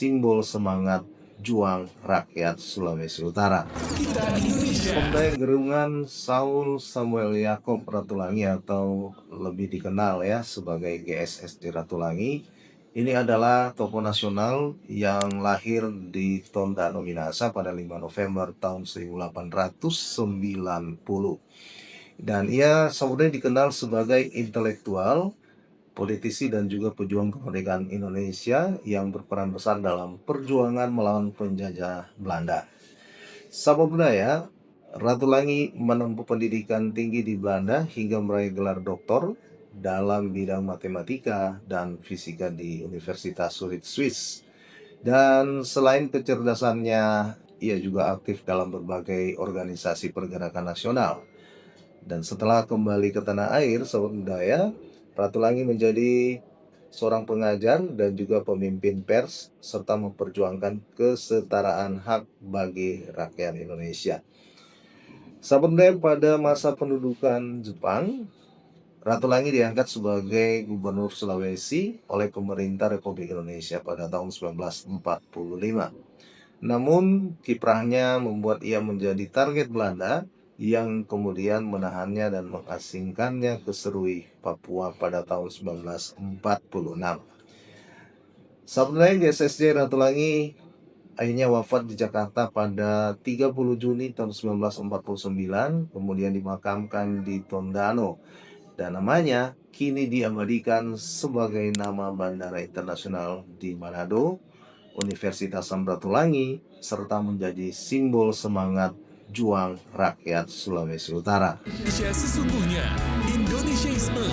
simbol semangat juang rakyat Sulawesi Utara. Pemdaya Gerungan Saul Samuel Yakob Ratulangi atau lebih dikenal ya sebagai GSSD Ratulangi. Ini adalah tokoh nasional yang lahir di Tondano Minahasa pada 5 November tahun 1890. Dan ia sebenarnya dikenal sebagai intelektual, politisi dan juga pejuang kemerdekaan Indonesia yang berperan besar dalam perjuangan melawan penjajah Belanda. Sahabat budaya, Ratulangi menempuh pendidikan tinggi di Belanda hingga meraih gelar doktor dalam bidang matematika dan fisika di Universitas Zurich, Swiss. Dan selain kecerdasannya, ia juga aktif dalam berbagai organisasi pergerakan nasional. Dan setelah kembali ke tanah air, sahabat budaya, Ratulangi menjadi seorang pengajar dan juga pemimpin pers serta memperjuangkan kesetaraan hak bagi rakyat Indonesia. Sahabat budaya, pada masa pendudukan Jepang, Ratulangi diangkat sebagai Gubernur Sulawesi oleh pemerintah Republik Indonesia pada tahun 1945. Namun kiprahnya membuat ia menjadi target Belanda yang kemudian menahannya dan mengasingkannya ke Serui, Papua pada tahun 1946. Sahabat GSSD Ratulangi akhirnya wafat di Jakarta pada 30 Juni tahun 1949, kemudian dimakamkan di Tondano, dan namanya kini diabadikan sebagai nama Bandara Internasional di Manado, Universitas Samratulangi, serta menjadi simbol semangat juang rakyat Sulawesi Utara. Indonesia sesungguhnya, Indonesiaisme